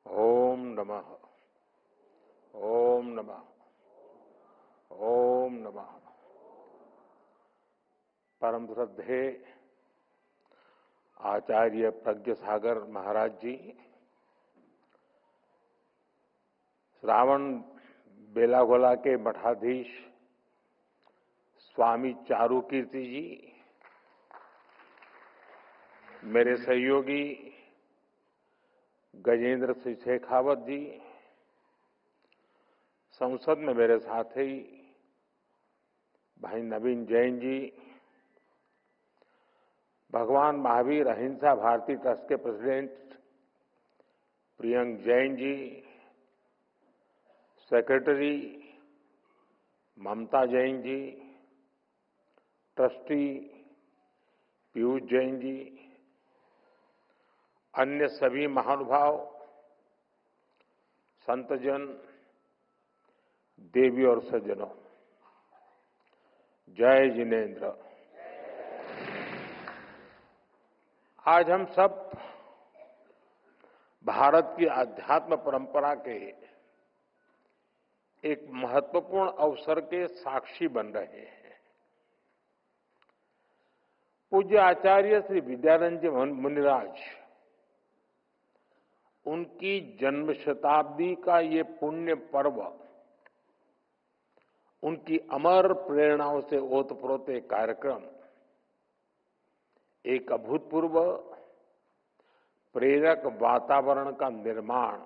ओम नमः। ओम नमः। ओम नमः। परम श्रद्धे आचार्य प्रज्ञ सागर महाराज जी, श्रावण बेलागोला के मठाधीश स्वामी चारुकीर्ति जी, मेरे सहयोगी गजेंद्र सिंह शेखावत जी, संसद में मेरे साथी भाई नवीन जैन जी, भगवान महावीर अहिंसा भारती ट्रस्ट के प्रेसिडेंट प्रियंक जैन जी, सेक्रेटरी ममता जैन जी, ट्रस्टी पीयूष जैन जी, अन्य सभी महानुभाव, संतजन, देवी और सज्जनों, जय जिनेन्द्र। आज हम सब भारत की आध्यात्म परंपरा के एक महत्वपूर्ण अवसर के साक्षी बन रहे हैं। पूज्य आचार्य श्री विद्यानंद जी मुनिराज, उनकी जन्म शताब्दी का ये पुण्य पर्व, उनकी अमर प्रेरणाओं से ओतप्रोत एक कार्यक्रम, एक अभूतपूर्व प्रेरक वातावरण का निर्माण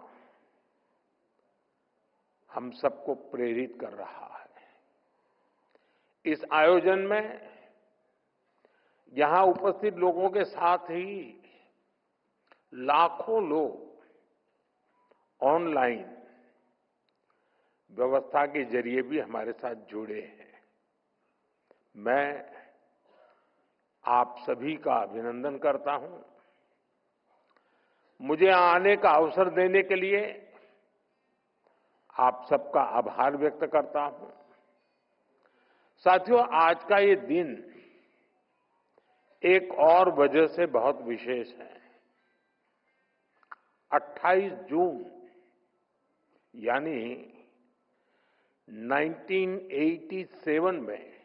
हम सबको प्रेरित कर रहा है। इस आयोजन में यहां उपस्थित लोगों के साथ ही लाखों लोग ऑनलाइन व्यवस्था के जरिए भी हमारे साथ जुड़े हैं। मैं आप सभी का अभिनंदन करता हूं। मुझे आने का अवसर देने के लिए आप सबका आभार व्यक्त करता हूं। साथियों, आज का ये दिन एक और वजह से बहुत विशेष है। 28 जून यानी 1987 में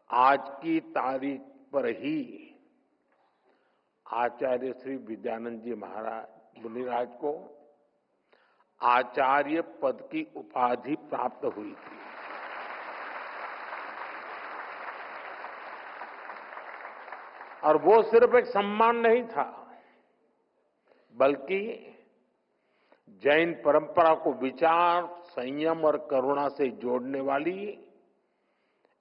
आज की तारीख पर ही आचार्य श्री विद्यानंद जी महाराज मुनिराज को आचार्य पद की उपाधि प्राप्त हुई थी। और वो सिर्फ एक सम्मान नहीं था, बल्कि जैन परंपरा को विचार, संयम और करुणा से जोड़ने वाली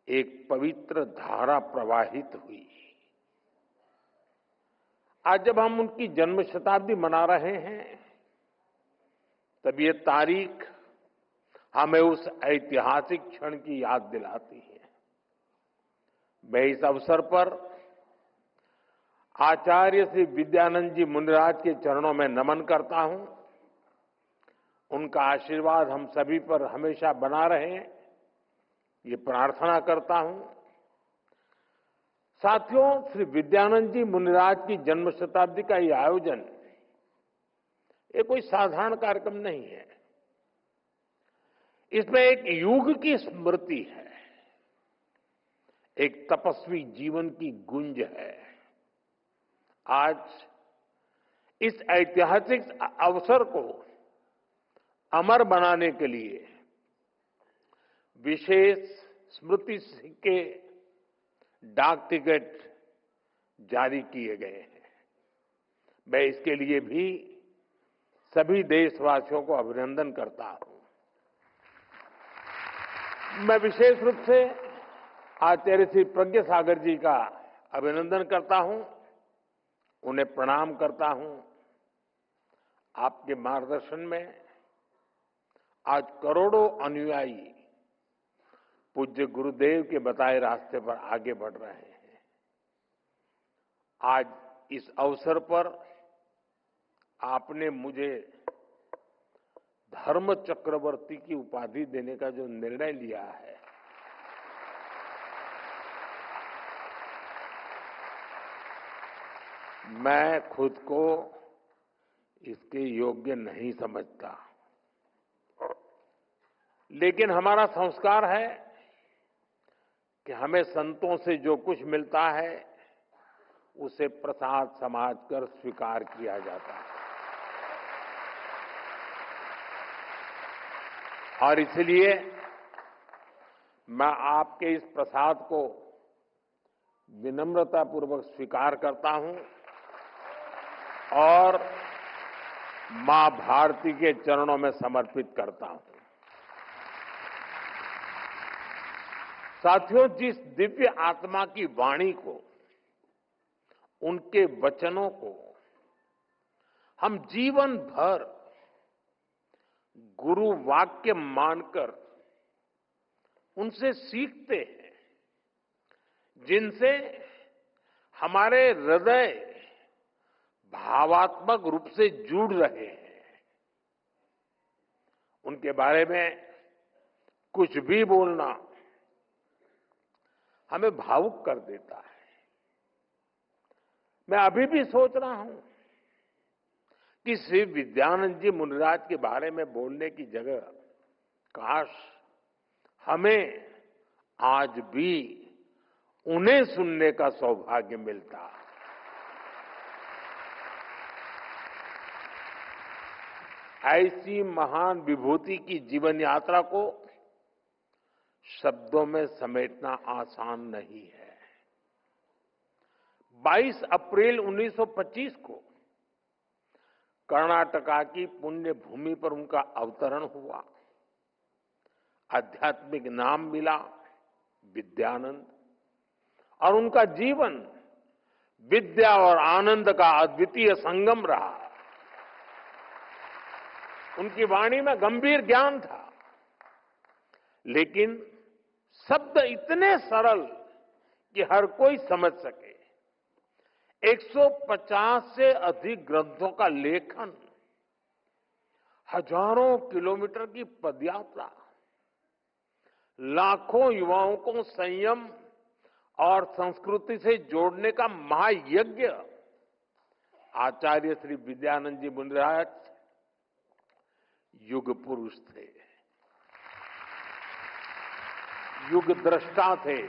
एक पवित्र धारा प्रवाहित हुई। आज जब हम उनकी जन्म शताब्दी मना रहे हैं, तब ये तारीख हमें उस ऐतिहासिक क्षण की याद दिलाती है। मैं इस अवसर पर आचार्य श्री विद्यानंद जी मुनिराज के चरणों में नमन करता हूं। उनका आशीर्वाद हम सभी पर हमेशा बना रहे, ये प्रार्थना करता हूं। साथियों, श्री विद्यानंद जी मुनिराज की जन्म शताब्दी का ये आयोजन ये कोई साधारण कार्यक्रम नहीं है। इसमें एक युग की स्मृति है, एक तपस्वी जीवन की गुंज है। आज इस ऐतिहासिक अवसर को अमर बनाने के लिए विशेष स्मृति के डाक टिकट जारी किए गए हैं। मैं इसके लिए भी सभी देशवासियों को अभिनंदन करता हूं। मैं विशेष रूप से आचार्य श्री प्रज्ञ सागर जी का अभिनंदन करता हूं, उन्हें प्रणाम करता हूं। आपके मार्गदर्शन में आज करोड़ों अनुयायी पूज्य गुरुदेव के बताए रास्ते पर आगे बढ़ रहे हैं। आज इस अवसर पर आपने मुझे धर्म चक्रवर्ती की उपाधि देने का जो निर्णय लिया है, मैं खुद को इसके योग्य नहीं समझता। लेकिन हमारा संस्कार है कि हमें संतों से जो कुछ मिलता है उसे प्रसाद समझकर स्वीकार किया जाता है। और इसलिए मैं आपके इस प्रसाद को विनम्रतापूर्वक स्वीकार करता हूं और मां भारती के चरणों में समर्पित करता हूं। साथियों, जिस दिव्य आत्मा की वाणी को, उनके वचनों को हम जीवन भर गुरु वाक्य मानकर उनसे सीखते हैं, जिनसे हमारे हृदय भावात्मक रूप से जुड़ रहे हैं, उनके बारे में कुछ भी बोलना हमें भावुक कर देता है। मैं अभी भी सोच रहा हूं कि श्री विद्यानंद जी मुनिराज के बारे में बोलने की जगह काश हमें आज भी उन्हें सुनने का सौभाग्य मिलता। ऐसी महान विभूति की जीवन यात्रा को शब्दों में समेटना आसान नहीं है। 22 अप्रैल 1925 को कर्नाटका की पुण्य भूमि पर उनका अवतरण हुआ। आध्यात्मिक नाम मिला विद्यानंद, और उनका जीवन विद्या और आनंद का अद्वितीय संगम रहा। उनकी वाणी में गंभीर ज्ञान था, लेकिन शब्द इतने सरल कि हर कोई समझ सके। 150 से अधिक ग्रंथों का लेखन, हजारों किलोमीटर की पदयात्रा, लाखों युवाओं को संयम और संस्कृति से जोड़ने का महायज्ञ। आचार्य श्री विद्यानंद जी मुनिराज युग पुरुष थे, युग दृष्टा थे।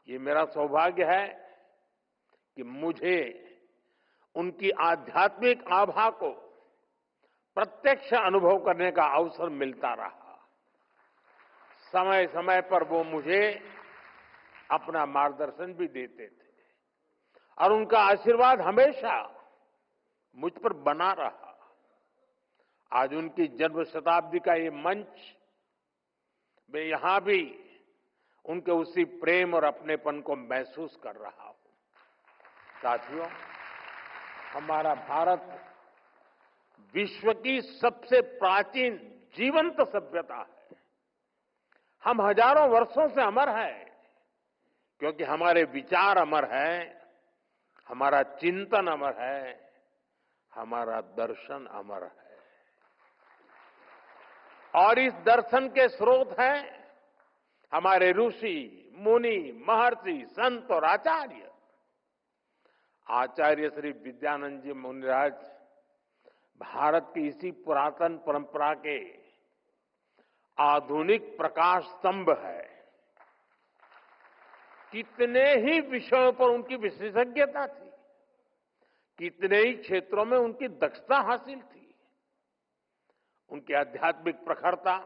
ये मेरा सौभाग्य है कि मुझे उनकी आध्यात्मिक आभा को प्रत्यक्ष अनुभव करने का अवसर मिलता रहा। समय समय पर वो मुझे अपना मार्गदर्शन भी देते थे और उनका आशीर्वाद हमेशा मुझ पर बना रहा। आज उनकी जन्म शताब्दी का ये मंच, मैं यहां भी उनके उसी प्रेम और अपनेपन को महसूस कर रहा हूं। साथियों, हमारा भारत विश्व की सबसे प्राचीन जीवंत सभ्यता है। हम हजारों वर्षों से अमर हैं, क्योंकि हमारे विचार अमर हैं, हमारा चिंतन अमर है, हमारा दर्शन अमर है। और इस दर्शन के स्रोत हैं हमारे ऋषि, मुनि, महर्षि, संत और आचार्य। आचार्य श्री विद्यानंद जी मुनिराज भारत की इसी पुरातन परंपरा के आधुनिक प्रकाश स्तंभ है। कितने ही विषयों पर उनकी विशेषज्ञता थी, कितने ही क्षेत्रों में उनकी दक्षता हासिल थी। उनकी आध्यात्मिक प्रखरता,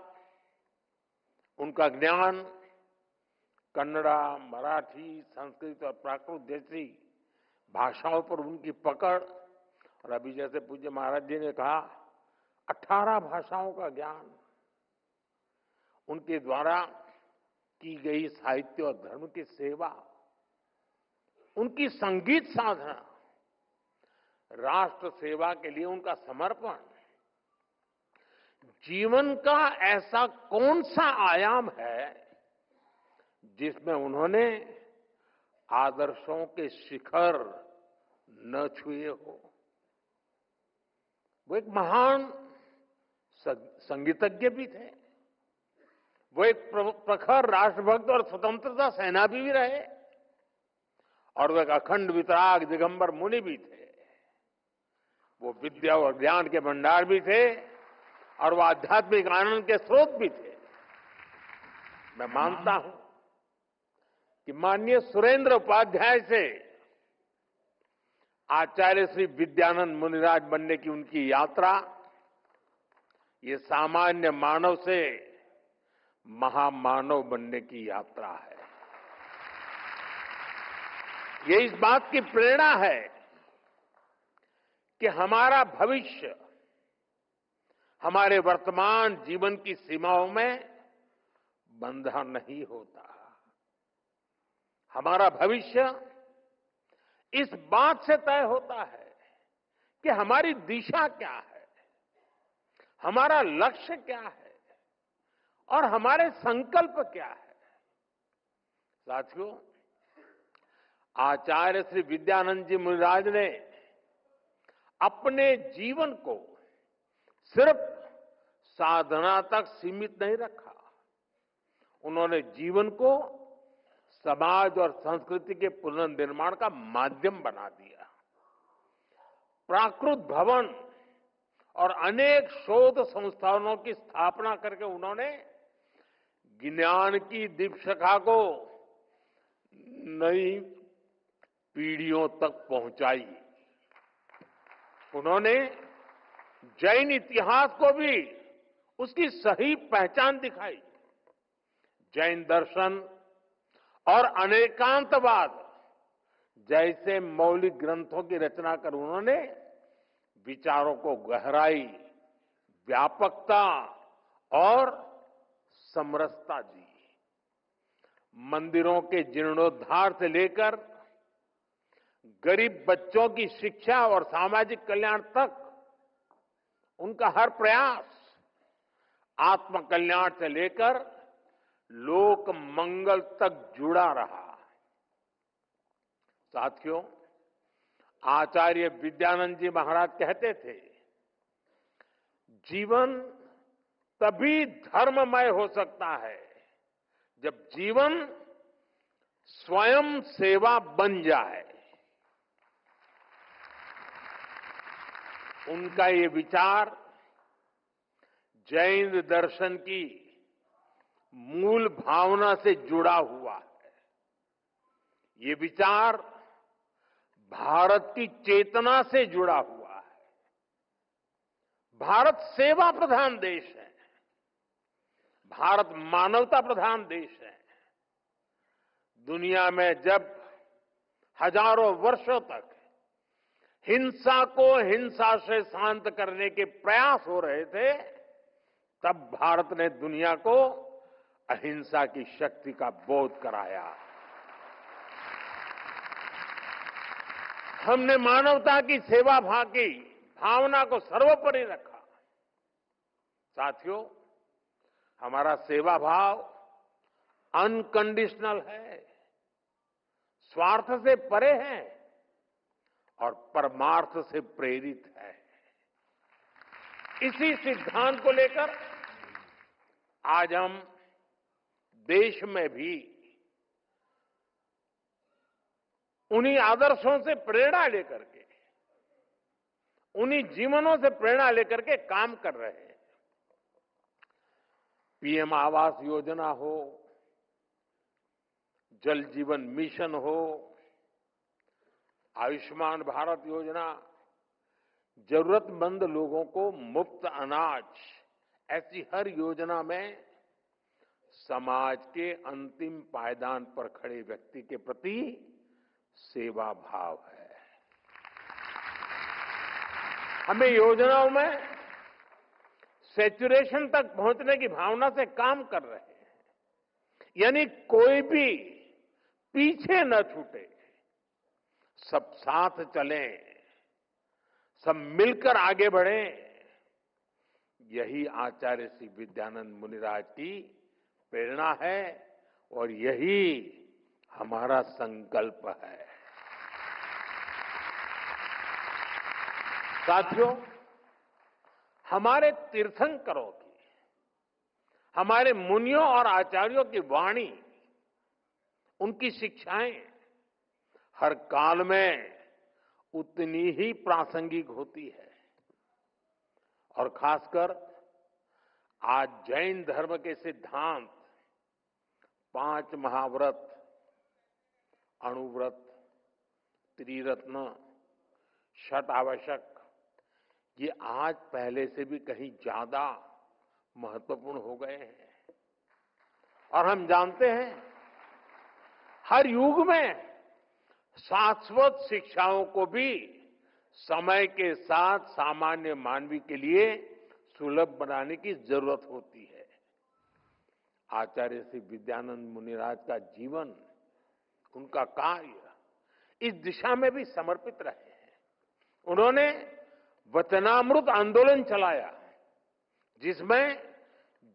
उनका ज्ञान कन्नड़ा, मराठी, संस्कृत और प्राकृत जैसी भाषाओं पर उनकी पकड़, और अभी जैसे पूज्य महाराज जी ने कहा 18 भाषाओं का ज्ञान, उनके द्वारा की गई साहित्य और धर्म की सेवा, उनकी संगीत साधना, राष्ट्र सेवा के लिए उनका समर्पण, जीवन का ऐसा कौन सा आयाम है जिसमें उन्होंने आदर्शों के शिखर न छुए हो। वो एक महान संगीतज्ञ भी थे, वो एक प्रखर राष्ट्रभक्त और स्वतंत्रता सेनानी भी रहे, और वो एक अखंड वितराग दिगंबर मुनि भी थे। वो विद्या और ज्ञान के भंडार भी थे और वो आध्यात्मिक आनंद के स्रोत भी थे। मैं मानता हूं कि माननीय सुरेंद्र उपाध्याय से आचार्य श्री विद्यानंद मुनिराज बनने की उनकी यात्रा ये सामान्य मानव से महामानव बनने की यात्रा है। ये इस बात की प्रेरणा है कि हमारा भविष्य हमारे वर्तमान जीवन की सीमाओं में बंधा नहीं होता। हमारा भविष्य इस बात से तय होता है कि हमारी दिशा क्या है, हमारा लक्ष्य क्या है और हमारे संकल्प क्या है। साथियों, आचार्य श्री विद्यानंद जी मुनिराज ने अपने जीवन को सिर्फ साधना तक सीमित नहीं रखा। उन्होंने जीवन को समाज और संस्कृति के पुनर्निर्माण का माध्यम बना दिया। प्राकृत भवन और अनेक शोध संस्थानों की स्थापना करके उन्होंने ज्ञान की दीपशिखा को नई पीढ़ियों तक पहुंचाई। उन्होंने जैन इतिहास को भी उसकी सही पहचान दिखाई। जैन दर्शन और अनेकांतवाद जैसे मौलिक ग्रंथों की रचना कर उन्होंने विचारों को गहराई, व्यापकता और समरसता दी। मंदिरों के जीर्णोद्धार से लेकर गरीब बच्चों की शिक्षा और सामाजिक कल्याण तक उनका हर प्रयास आत्म कल्याण से लेकर लोक मंगल तक जुड़ा रहा। साथियों, आचार्य विद्यानंद जी महाराज कहते थे, जीवन तभी धर्ममय हो सकता है जब जीवन स्वयं सेवा बन जाए। उनका ये विचार जैन दर्शन की मूल भावना से जुड़ा हुआ है। ये विचार भारत की चेतना से जुड़ा हुआ है। भारत सेवा प्रधान देश है। भारत मानवता प्रधान देश है। दुनिया में जब हजारों वर्षों तक हिंसा को हिंसा से शांत करने के प्रयास हो रहे थे, तब भारत ने दुनिया को अहिंसा की शक्ति का बोध कराया। हमने मानवता की सेवा की भावना को सर्वोपरि रखा। साथियों, हमारा सेवा भाव अनकंडीशनल है, स्वार्थ से परे है और परमार्थ से प्रेरित है। इसी सिद्धांत को लेकर आज हम देश में भी उन्हीं आदर्शों से प्रेरणा लेकर के, उन्हीं जीवनों से प्रेरणा लेकर के काम कर रहे हैं। पीएम आवास योजना हो, जल जीवन मिशन हो, आयुष्मान भारत योजना, जरूरतमंद लोगों को मुफ्त अनाज, ऐसी हर योजना में समाज के अंतिम पायदान पर खड़े व्यक्ति के प्रति सेवा भाव है। हमें योजनाओं में सैचुरेशन तक पहुंचने की भावना से काम कर रहे हैं, यानी कोई भी पीछे न छूटे, सब साथ चलें, सब मिलकर आगे बढ़ें। यही आचार्य श्री विद्यानंद मुनिराज की प्रेरणा है और यही हमारा संकल्प है। साथियों, हमारे तीर्थंकरों की, हमारे मुनियों और आचार्यों की वाणी, उनकी शिक्षाएं हर काल में उतनी ही प्रासंगिक होती है। और खासकर आज जैन धर्म के सिद्धांत 5 महाव्रत, अणुव्रत, त्रिरत्न, षट आवश्यक, ये आज पहले से भी कहीं ज्यादा महत्वपूर्ण हो गए हैं। और हम जानते हैं हर युग में शाश्वत शिक्षाओं को भी समय के साथ सामान्य मानवी के लिए सुलभ बनाने की जरूरत होती है। आचार्य श्री विद्यानंद मुनिराज का जीवन, उनका कार्य इस दिशा में भी समर्पित रहे हैं। उन्होंने वचनामृत आंदोलन चलाया, जिसमें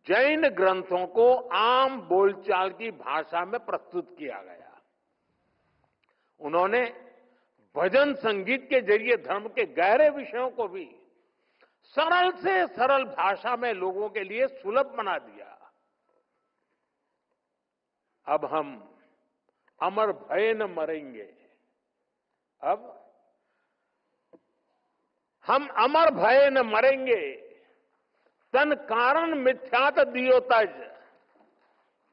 जैन ग्रंथों को आम बोलचाल की भाषा में प्रस्तुत किया गया। उन्होंने भजन संगीत के जरिए धर्म के गहरे विषयों को भी सरल से सरल भाषा में लोगों के लिए सुलभ बना दिया। अब हम अमर भय न मरेंगे, अब हम अमर भय न मरेंगे, तन कारण मिथ्यात दियो तज,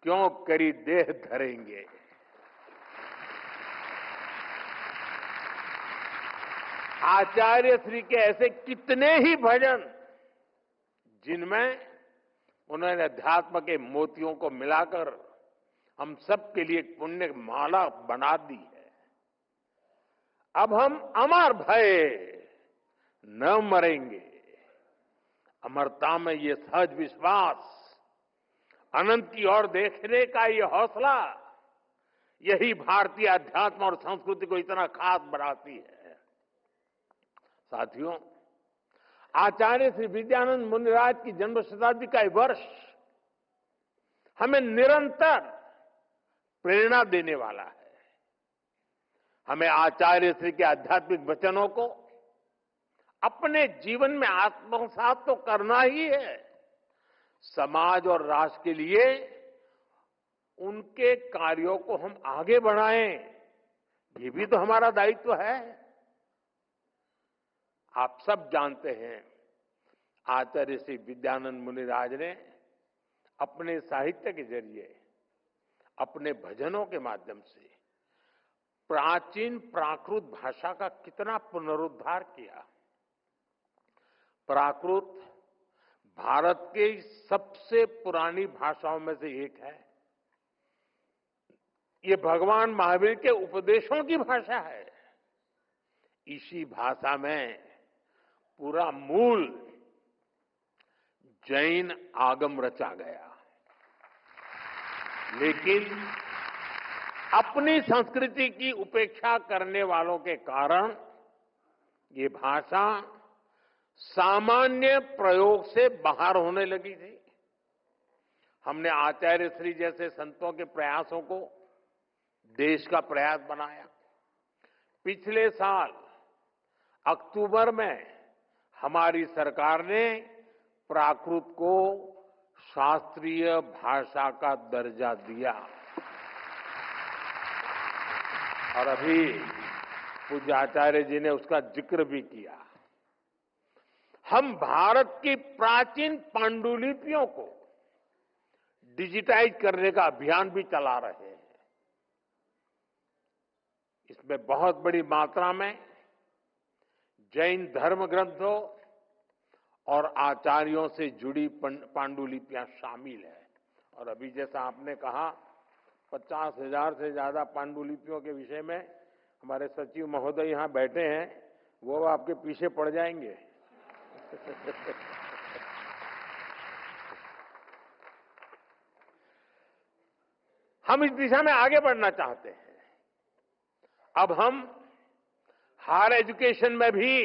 क्यों करी देह धरेंगे। आचार्य श्री के ऐसे कितने ही भजन, जिनमें उन्होंने अध्यात्म के मोतियों को मिलाकर हम सब के लिए एक पुण्य माला बना दी है। अब हम अमर भय न मरेंगे। अमरता में ये सहज विश्वास, अनंत की ओर देखने का ये हौसला, यही भारतीय अध्यात्म और संस्कृति को इतना खास बनाती है। साथियों, आचार्य श्री विद्यानंद मुनिराज की जन्म शताब्दी का वर्ष हमें निरंतर प्रेरणा देने वाला है। हमें आचार्य श्री के आध्यात्मिक वचनों को अपने जीवन में आत्मसात तो करना ही है। समाज और राष्ट्र के लिए उनके कार्यों को हम आगे बढ़ाएं, ये भी तो हमारा दायित्व है। आप सब जानते हैं, आचार्य श्री विद्यानंद मुनिराज ने अपने साहित्य के जरिए, अपने भजनों के माध्यम से प्राचीन प्राकृत भाषा का कितना पुनरुद्धार किया। प्राकृत भारत की सबसे पुरानी भाषाओं में से एक है। ये भगवान महावीर के उपदेशों की भाषा है। इसी भाषा में पूरा मूल जैन आगम रचा गया, लेकिन अपनी संस्कृति की उपेक्षा करने वालों के कारण ये भाषा सामान्य प्रयोग से बाहर होने लगी थी। हमने आचार्य श्री जैसे संतों के प्रयासों को देश का प्रयास बनाया। पिछले साल अक्टूबर में हमारी सरकार ने प्राकृत को शास्त्रीय भाषा का दर्जा दिया, और अभी पूज्य आचार्य जी ने उसका जिक्र भी किया। हम भारत की प्राचीन पांडुलिपियों को डिजिटाइज करने का अभियान भी चला रहे हैं। इसमें बहुत बड़ी मात्रा में जैन धर्म ग्रंथों और आचार्यों से जुड़ी पांडुलिपियां शामिल है। और अभी जैसा आपने कहा, 50,000 से ज्यादा पांडुलिपियों के विषय में हमारे सचिव महोदय यहां बैठे हैं, वो आपके पीछे पड़ जाएंगे। हम इस दिशा में आगे बढ़ना चाहते हैं। अब हम हायर एजुकेशन में भी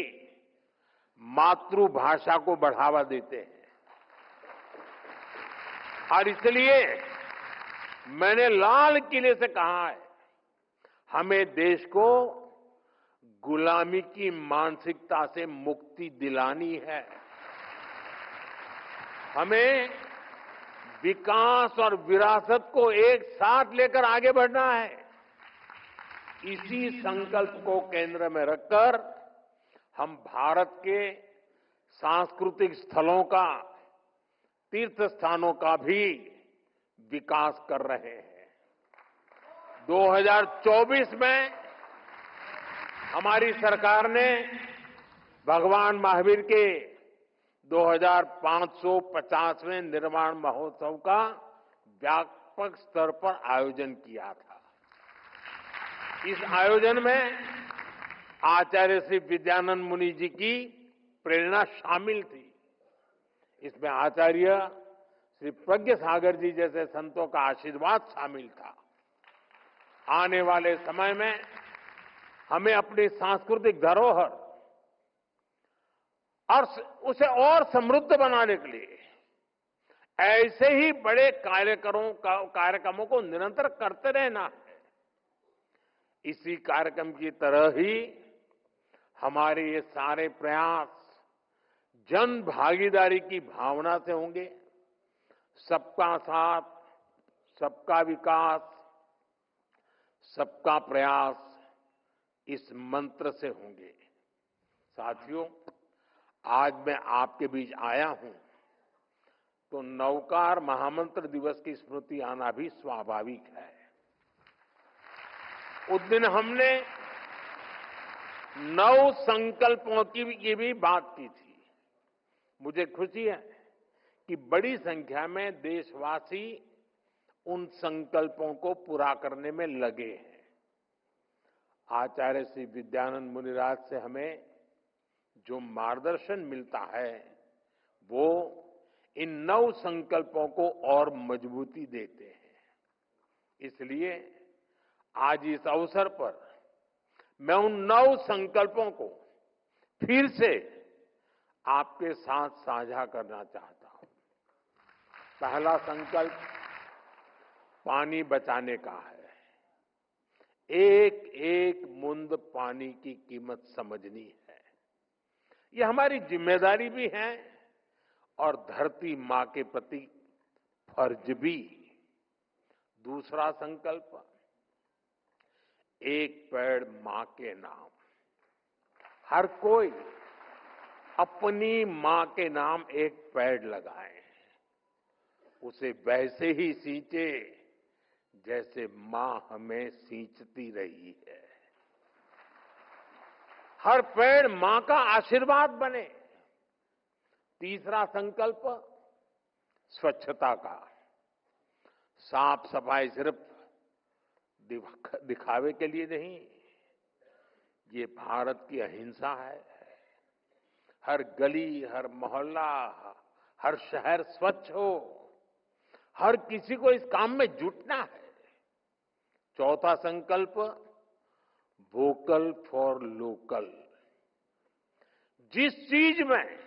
मातृभाषा को बढ़ावा देते हैं, और इसलिए मैंने लाल किले से कहा है, हमें देश को गुलामी की मानसिकता से मुक्ति दिलानी है। हमें विकास और विरासत को एक साथ लेकर आगे बढ़ना है। इसी संकल्प को केंद्र में रखकर हम भारत के सांस्कृतिक स्थलों का, तीर्थ स्थानों का भी विकास कर रहे हैं। 2024 में हमारी सरकार ने भगवान महावीर के 2550वें निर्वाण महोत्सव का व्यापक स्तर पर आयोजन किया था। इस आयोजन में आचार्य श्री विद्यानंद मुनि जी की प्रेरणा शामिल थी। इसमें आचार्य श्री प्रज्ञ सागर जी जैसे संतों का आशीर्वाद शामिल था। आने वाले समय में हमें अपनी सांस्कृतिक धरोहर और उसे और समृद्ध बनाने के लिए ऐसे ही बड़े कार्यक्रमों को निरंतर करते रहना है। इसी कार्यक्रम की तरह ही हमारे ये सारे प्रयास जन भागीदारी की भावना से होंगे। सबका साथ, सबका विकास, सबका प्रयास, इस मंत्र से होंगे। साथियों, आज मैं आपके बीच आया हूं तो नवकार महामंत्र दिवस की स्मृति आना भी स्वाभाविक है। उस दिन हमने 9 संकल्पों की भी बात की थी। मुझे खुशी है कि बड़ी संख्या में देशवासी उन संकल्पों को पूरा करने में लगे हैं। आचार्य श्री विद्यानंद मुनिराज से हमें जो मार्गदर्शन मिलता है वो इन 9 संकल्पों को और मजबूती देते हैं। इसलिए आज इस अवसर पर मैं उन 9 संकल्पों को फिर से आपके साथ साझा करना चाहता हूं। पहला संकल्प पानी बचाने का है। एक एक बूंद पानी की कीमत समझनी है। ये हमारी जिम्मेदारी भी है और धरती मां के प्रति फर्ज भी। दूसरा संकल्प, एक पेड़ मां के नाम। हर कोई अपनी मां के नाम एक पेड़ लगाए, उसे वैसे ही सींचे जैसे मां हमें सींचती रही है। हर पेड़ मां का आशीर्वाद बने। तीसरा संकल्प, स्वच्छता का। साफ सफाई सिर्फ दिखावे के लिए नहीं, ये भारत की अहिंसा है। हर गली, हर मोहल्ला, हर शहर स्वच्छ हो। हर किसी को इस काम में जुटना है। चौथा संकल्प, वोकल फॉर लोकल। जिस चीज में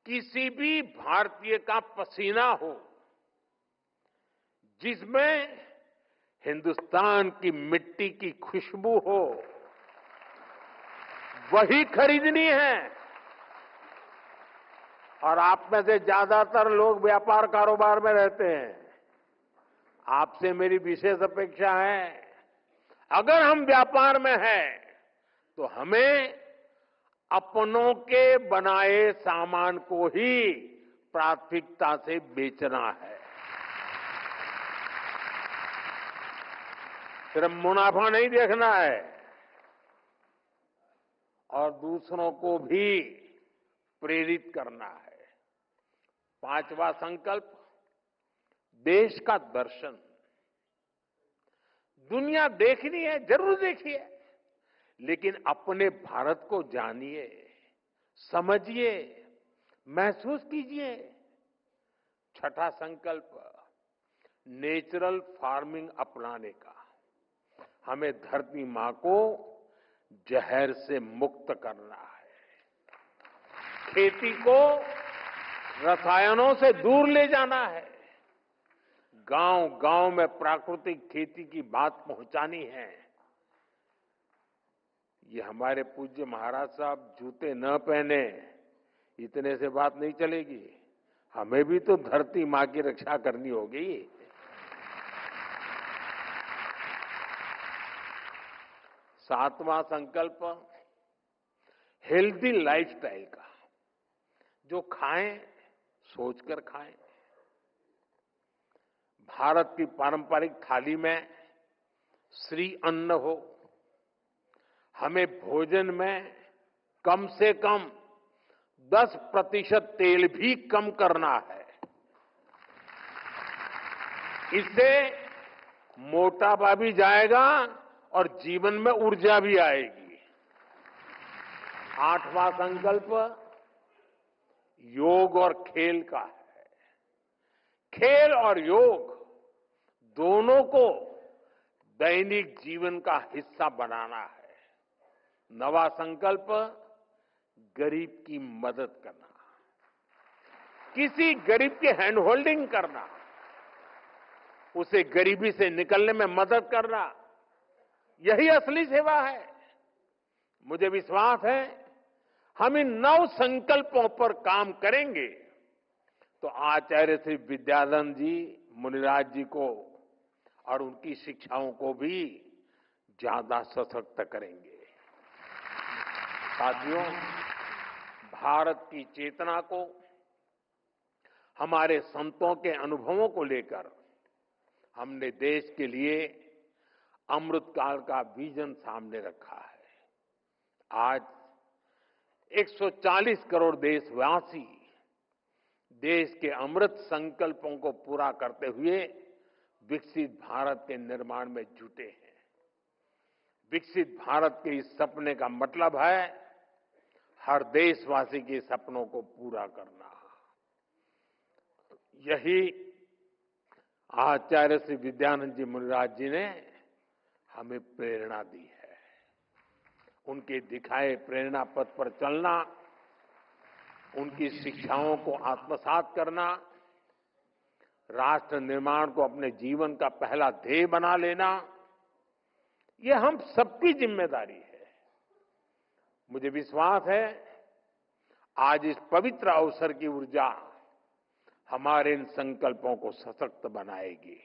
किसी भी भारतीय का पसीना हो, जिसमें हिंदुस्तान की मिट्टी की खुशबू हो, वही खरीदनी है। और आप में से ज्यादातर लोग व्यापार कारोबार में रहते हैं। आपसे मेरी विशेष अपेक्षा है, अगर हम व्यापार में हैं तो हमें अपनों के बनाए सामान को ही प्राथमिकता से बेचना है। सिर्फ मुनाफा नहीं देखना है और दूसरों को भी प्रेरित करना है। पांचवा संकल्प, देश का दर्शन। दुनिया देखनी है, जरूर देखिए, लेकिन अपने भारत को जानिए, समझिए, महसूस कीजिए। छठा संकल्प, नेचुरल फार्मिंग अपनाने का। हमें धरती मां को जहर से मुक्त करना है। खेती को रसायनों से दूर ले जाना है। गांव-गांव में प्राकृतिक खेती की बात पहुंचानी है। ये हमारे पूज्य महाराज साहब जूते न पहने, इतने से बात नहीं चलेगी। हमें भी तो धरती मां की रक्षा करनी होगी। सातवां संकल्प, हेल्दी लाइफस्टाइल का। जो खाएं सोचकर खाएं। भारत की पारंपरिक थाली में श्री अन्न हो। हमें भोजन में कम से कम 10% तेल भी कम करना है। इससे मोटापा भी जाएगा और जीवन में ऊर्जा भी आएगी। 8वां संकल्प योग और खेल का है। खेल और योग दोनों को दैनिक जीवन का हिस्सा बनाना है। 9वां संकल्प गरीब की मदद करना। किसी गरीब की हैंड होल्डिंग करना, उसे गरीबी से निकलने में मदद करना, यही असली सेवा है। मुझे विश्वास है हम इन 9 संकल्पों पर काम करेंगे तो आचार्य श्री विद्यानंद जी मुनिराज जी को और उनकी शिक्षाओं को भी ज्यादा सशक्त करेंगे। साथियों, भारत की चेतना को, हमारे संतों के अनुभवों को लेकर हमने देश के लिए अमृतकाल का विजन सामने रखा है। आज 140 करोड़ देशवासी देश के अमृत संकल्पों को पूरा करते हुए विकसित भारत के निर्माण में जुटे हैं। विकसित भारत के इस सपने का मतलब है हर देशवासी के सपनों को पूरा करना। यही आचार्य श्री विद्यानंद जी मुनिराज जी ने हमें प्रेरणा दी है। उनके दिखाए प्रेरणा पथ पर चलना, उनकी शिक्षाओं को आत्मसात करना, राष्ट्र निर्माण को अपने जीवन का पहला ध्येय बना लेना, ये हम सबकी जिम्मेदारी है। मुझे विश्वास है आज इस पवित्र अवसर की ऊर्जा हमारे इन संकल्पों को सशक्त बनाएगी।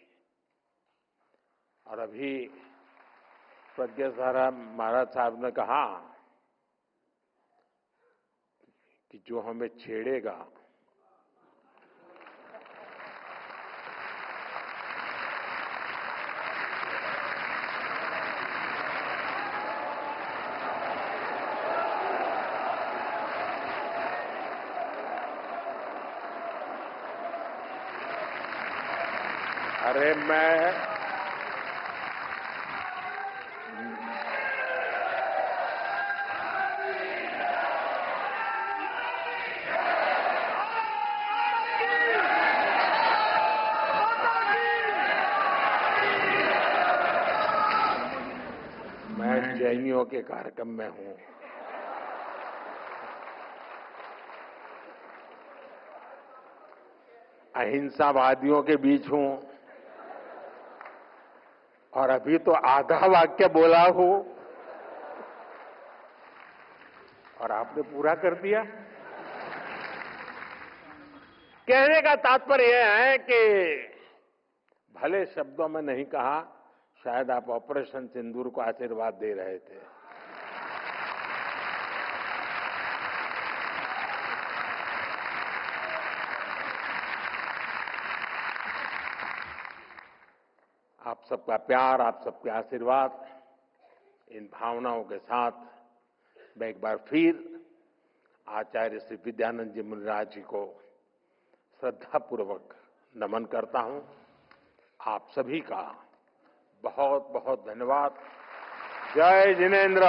और अभी प्रज्ञा साहब महाराज साहब ने कहा कि जो हमें छेड़ेगा अरे मैं जैनियों के कार्यक्रम में हूं। अहिंसावादियों के बीच हूं और अभी तो आधा वाक्य बोला हूं और आपने पूरा कर दिया। कहने का तात्पर्य यह है कि भले शब्दों में नहीं कहा, शायद आप ऑपरेशन सिंदूर को आशीर्वाद दे रहे थे। आप सबका प्यार, आप सबके आशीर्वाद, इन भावनाओं के साथ मैं एक बार फिर आचार्य श्री विद्यानंद जी मुनिराज जी को श्रद्धापूर्वक नमन करता हूं। आप सभी का बहुत बहुत धन्यवाद। जय जिनेन्द्र।